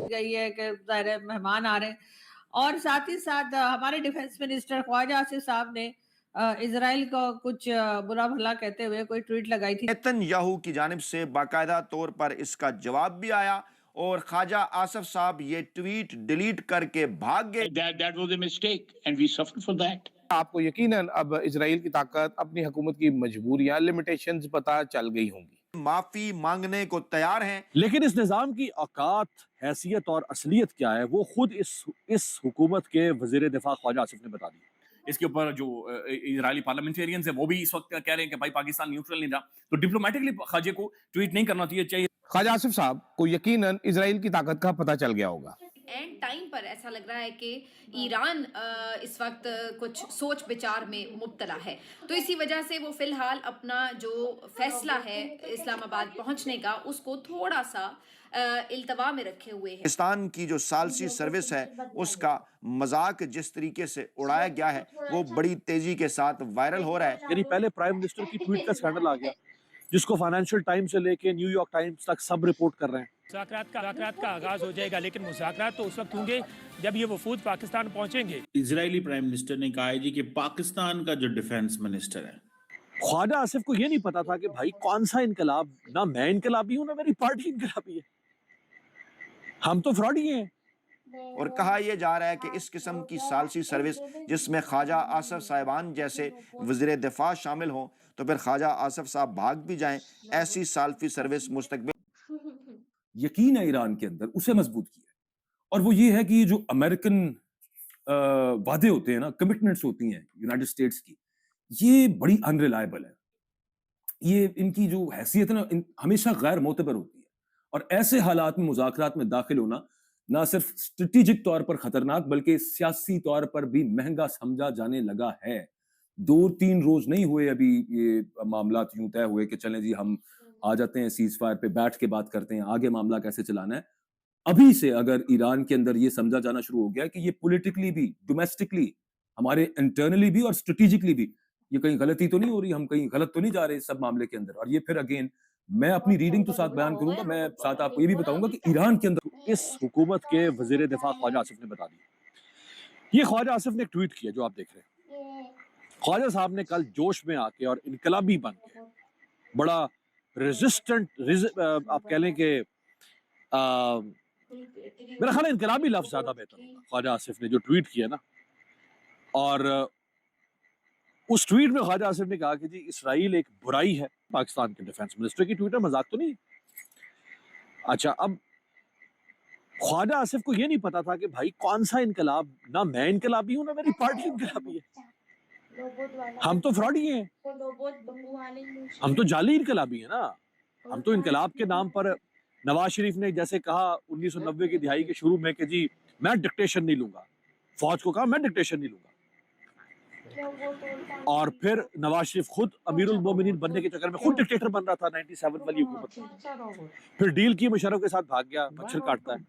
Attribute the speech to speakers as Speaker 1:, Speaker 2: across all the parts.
Speaker 1: गई है कि ज़ाहिर है मेहमान आ रहे हैं। और साथ ही साथ हमारे डिफेंस मिनिस्टर ख्वाजा आसिफ साहब ने इजराइल को कुछ बुरा भला कहते हुए कोई ट्वीट लगाई थी।
Speaker 2: नेतन्याहू की जानिब से बाकायदा तौर पर इसका जवाब भी आया और ख्वाजा आसिफ साहब ये ट्वीट डिलीट करके भाग गए।
Speaker 3: That was a mistake, and we suffered for that.
Speaker 4: आपको यकीनन अब इजराइल की ताकत, अपनी हुकूमत की मजबूरियां, लिमिटेशंस पता चल गई होंगी।
Speaker 2: माफी मांगने को तैयार हैं।
Speaker 5: लेकिन इस निज़ाम की औकात, हैसियत और असलियत क्या है, वो खुद इस हुकूमत के वज़ीर दिफा ख्वाजा आसिफ ने बता दी।
Speaker 6: इसके ऊपर जो इजरायली पार्लियामेंटेरियंस है वो भी इस वक्त कह रहे हैं कि भाई पाकिस्तान न्यूट्रल नहीं रहा, तो डिप्लोमेटिकली ख्वाजा को ट्वीट नहीं करना चाहिए।
Speaker 4: ख्वाजा आसिफ साहब को यकीनन इजराइल की ताकत का पता चल गया होगा।
Speaker 7: एंड टाइम पर ऐसा लग रहा है कि ईरान इस वक्त कुछ सोच विचार में मुब्तला है, तो इसी वजह से वो फिलहाल अपना जो फैसला है इस्लामाबाद पहुंचने का उसको थोड़ा सा इल्तवा में रखे हुए है।
Speaker 2: पाकिस्तान की जो सालसी सर्विस है उसका मजाक जिस तरीके से उड़ाया गया है वो बड़ी तेजी के साथ वायरल हो रहा है।
Speaker 5: यानी पहले प्राइम मिनिस्टर की ट्वीट का स्कैंडल आ गया, जिसको फाइनेंशियल टाइम्स से लेके न्यूयॉर्क टाइम्स तक सब रिपोर्ट कर रहे हैं।
Speaker 8: मुज़ाकरात का आगाज हो जाएगा, लेकिन मुज़ाकरात तो उस वक्त होंगे जब ये वफूद पाकिस्तान पहुंचेंगे।
Speaker 3: इजरायली प्राइम मिनिस्टर ने कहा है जी कि पाकिस्तान का जो डिफेंस मिनिस्टर है,
Speaker 5: ख्वाजा आसिफ को ये नहीं पता था कि भाई कौन सा इनकलाब, ना मैं इनकलाबी हूं ना मेरी पार्टी इनकलाबी है, हम तो फ्रॉडी हैं।
Speaker 2: और कहा यह जा रहा है कि इस किस्म की सालसी सर्विस जिसमें ख्वाजा आसिफ साहिबान जैसे वज़ीर दिफा शामिल हों तो फिर ख्वाजा आसिफ साहब भाग भी जाएं, ऐसी सालसी सर्विस मुस्तकबिल
Speaker 6: यकीन है ईरान के अंदर उसे मजबूत किया है, और वो ये है कि जो अमेरिकन वादे होते हैं ना, कमिटमेंट्स होती हैं यूनाइटेड स्टेट्स की, ये बड़ी अनरिलायबल है। ये इनकी जो हैसियत है ना, हमेशा गैर मोतबर होती है, और ऐसे हालात में मुज़ाकरात में दाखिल होना ना सिर्फ स्ट्रेटेजिक तौर पर खतरनाक बल्कि सियासी तौर पर भी महंगा समझा जाने लगा है। 2-3 रोज नहीं हुए अभी ये मामला यूं तय हुए कि चलें जी हम आ जाते हैं सीज फायर पे, बैठ के बात करते हैं आगे मामला कैसे चलाना है। अभी से अगर ईरान के अंदर ये समझा जाना शुरू हो गया कि ये पॉलिटिकली भी, डोमेस्टिकली, हमारे इंटरनली भी और स्ट्रेटेजिकली भी ये कहीं गलती तो नहीं हो रही, हम कहीं गलत तो नहीं जा रहे इस सब मामले के अंदर। और ये फिर अगेन मैं अपनी रीडिंग तो साथ बयान करूंगा, मैं साथ आपको ये भी बताऊंगा कि ईरान के अंदर
Speaker 5: इस हुकूमत के वज़ीर दिफा ख्वाजा आसिफ ने बता दी। ये ख्वाजा आसिफ ने एक ट्वीट किया जो आप देख रहे हैं। ख्वाजा साहब ने कल जोश में आके और इनकलाबी बन के बड़ा आप कह लें कि मेरा ख्याल है इनकलाबी लफ्ज ज्यादा बेहतर होगा। ख्वाजा आसिफ ने जो ट्वीट किया ना, और उस ट्वीट में ख्वाजा आसिफ ने कहा कि जी इसराइल एक बुराई है। पाकिस्तान के डिफेंस मिनिस्टर की ट्वीट है, मजाक तो नहीं। अच्छा, अब ख्वाजा आसिफ को ये नहीं पता था कि भाई कौन सा इनकलाब, ना मैं इनकलाबी हूं ना मेरी पार्टी इनकलाबी है, हम तो फ्रॉडी हैं, हम तो जाली इनकलाबी है ना। हम तो इनकलाब के नाम पर, नवाज शरीफ ने जैसे कहा 1990 की दिहाई के शुरू में कि जी मैं डिक्टेशन नहीं लूंगा, फौज को कहा मैं डिक्टेशन नहीं लूंगा, और फिर नवाज शरीफ खुद अमीरुल मोमिनीन बनने के चक्कर में खुद डिक्टेटर बन रहा था 97 वाली हुकूमत में। फिर डील की, मुशर्रफ के साथ भाग गया, मच्छर काटता है,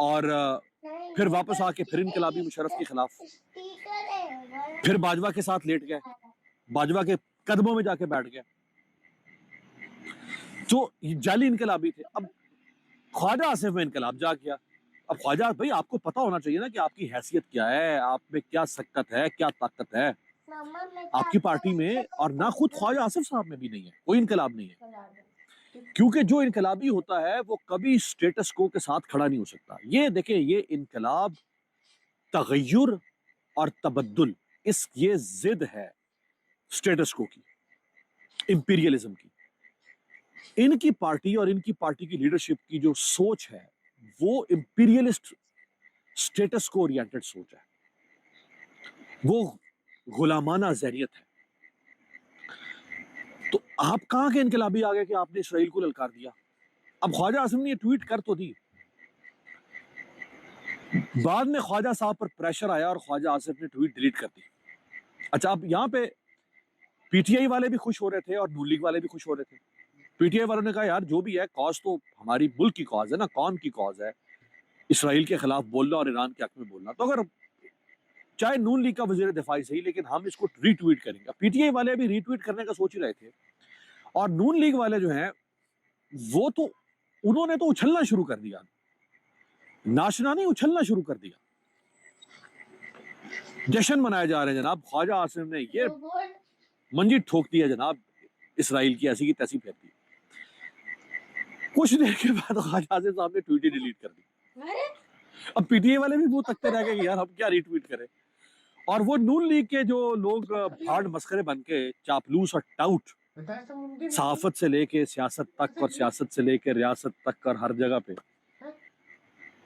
Speaker 5: और फिर वापस आके फिर इनकलाबी मुशर्रफ के खिलाफ, फिर बाजवा के साथ लेट गए, बाजवा के कदमों में जाके बैठ गए, तो जाली इनकलाबी थे। अब ख्वाजा आसिफ में इनकलाब जा गया। अब ख्वाजा भाई आपको पता होना चाहिए ना कि आपकी हैसियत क्या है, आप में क्या सकत है, क्या ताकत है आपकी पार्टी में, और ना खुद ख्वाजा आसिफ साहब में भी नहीं है, कोई इनकलाब नहीं है। क्योंकि जो इनकलाबी होता है वो कभी स्टेटस को के साथ खड़ा नहीं हो सकता। ये देखिए, ये इनकलाब, तगय्युर और तबद्दुल, ये जिद है स्टेटस को की, इंपीरियलिज्म की। इनकी पार्टी और इनकी पार्टी की लीडरशिप की जो सोच है वो इंपीरियलिस्ट, स्टेटस को ओरिएंटेड सोच है, वो गुलामाना ज़हनियत है। तो आप कहां के इनकलाबी आ गए कि आपने इसराइल को ललकार दिया। अब ख्वाजा आसिफ ने ये ट्वीट कर तो दी, बाद में ख्वाजा साहब पर प्रेशर आया और ख्वाजा आसिफ ने ट्वीट डिलीट कर दी। अच्छा, अब यहां पे पीटीआई वाले भी खुश हो रहे थे और नून लीग वाले भी खुश हो रहे थे। पीटीआई वालों ने कहा यार जो भी है कॉज तो हमारी मुल्क की कॉज है ना, कौन की कॉज है इसराइल के खिलाफ बोलना और ईरान के हक में बोलना, तो अगर चाहे नून लीग का वजीर दिफाई सही, लेकिन हम इसको रीट्वीट करेंगे। पीटीआई वाले भी रीट्वीट करने का सोच ही रहे थे, और नून लीग वाले जो हैं वो तो उन्होंने तो उछलना शुरू कर दिया नाशना नहीं उछलना शुरू कर दिया, जश्न मनाए जा रहे हैं जनाब। ख्वाजा आसिफ ने ये मंजी ठोक दिया जनाब, इसराइल की ऐसी की तैसी फेंक दी। कुछ देर के बाद ख्वाजा आसिफ साहब ने ट्वीट ही डिलीट कर दी। अब पीटीए वाले भी वो तकते रह गए कि यार हम क्या रीट्वीट करें। और वो नून लीग के जो लोग भाड़ मस्खरे बन के चापलूस और टाउट सहाफत से लेके सियासत तक और सियासत से लेके रियासत तक और हर जगह पे,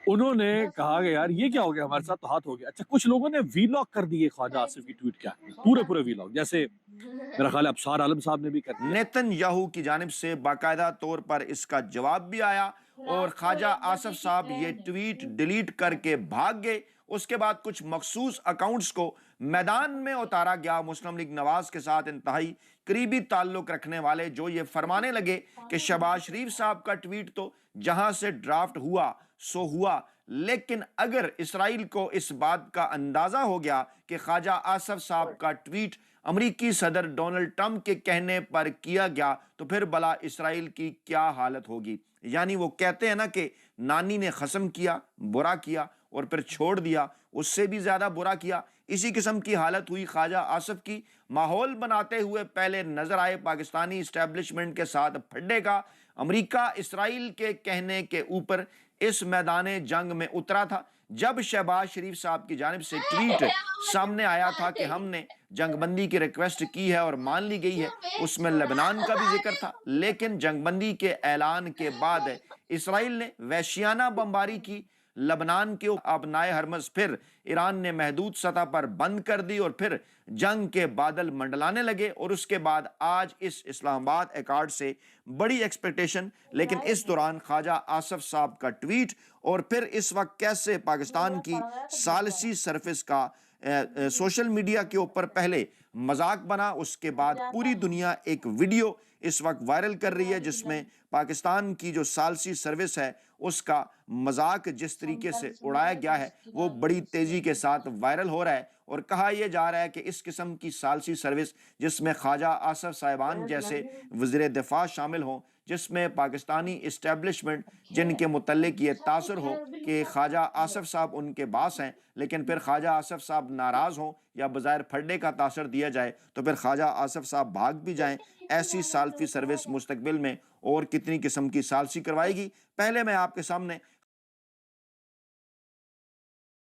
Speaker 5: उन्होंने कहा कि यार ये क्या हो गया, हमारे साथ तो हाथ हो गया। अच्छा, कुछ लोगों ने वीलॉग कर दिए ख्वाजा आसिफ की ट्वीट क्या पूरे वीलॉग, जैसे मेरा ख्याल है अबसार आलम साहब ने भी कर दिया।
Speaker 2: नेतन्याहू की जानिब से बाकायदा तौर पर इसका जवाब भी आया और ख्वाजा आसिफ साहब ये ट्वीट डिलीट करके भाग गए। उसके बाद कुछ मखसूस अकाउंट्स को मैदान में उतारा गया मुस्लिम लीग नवाज के साथ इंतहाई करीबी ताल्लुक रखने वाले, जो ये फरमाने लगे कि शहबाज शरीफ साहब का ट्वीट तो जहां से ड्राफ्ट हुआ सो हुआ, लेकिन अगर इसराइल को इस बात का अंदाजा हो गया कि ख्वाजा आसिफ साहब का ट्वीट अमेरिकी सदर डोनाल्ड ट्रंप के कहने पर किया गया तो फिर भला इसराइल की क्या हालत होगी। यानी वो कहते हैं ना कि नानी ने खसम किया, बुरा किया और फिर छोड़ दिया, उससे भी ज्यादा बुरा किया। इसी किस्म की हालत हुई ख्वाजा आसिफ की। माहौल बनाते हुए पहले नजर आए पाकिस्तानी इस्टेब्लिशमेंट के साथ फड्डे का। अमेरिका इसराइल के कहने के ऊपर इस मैदान जंग में उतरा था। जब शहबाज शरीफ साहब की जानिब से ट्वीट सामने आया था कि हमने जंगबंदी की रिक्वेस्ट की है और मान ली गई है, उसमें लेबनान का भी जिक्र था, लेकिन जंगबंदी के ऐलान के बाद इसराइल ने वहशियाना बमबारी की लेबनान के अबनाए हरमज। फिर ईरान ने महदूद सतह पर बंद कर दी और फिर जंग के बादल मंडलाने लगे। और उसके बाद आज इस इस्लामाबाद अकॉर्ड से बड़ी एक्सपेक्टेशन, लेकिन इस दौरान ख्वाजा आसिफ साहब का ट्वीट और फिर इस वक्त कैसे पाकिस्तान की सालसी सर्विस का सोशल मीडिया के ऊपर पहले मजाक बना, उसके बाद पूरी दुनिया एक वीडियो इस वक्त वायरल कर रही है जिसमें पाकिस्तान की जो सालसी सर्विस है उसका मजाक जिस तरीके से उड़ाया गया है वो बड़ी तेजी के साथ वायरल हो रहा है। और कहा यह जा रहा है कि इस किस्म की सालसी सर्विस जिसमें ख्वाजा आसिफ साहिबान जैसे वज़ीर दिफा शामिल हों, जिसमें पाकिस्तानी इस्टेब्लिशमेंट जिनके मुतल्लिक ये तासर हो कि ख्वाजा आसिफ साहब उनके बास हैं, लेकिन फिर ख्वाजा आसिफ साहब नाराज़ हों या बज़ाहिर फड्डे का तासर दिया जाए तो फिर ख्वाजा आसिफ साहब भाग भी जाएं। ऐसी सालसी सर्विस मुस्तकबिल में और कितनी किस्म की सालसी करवाएगी। पहले मैं आपके सामने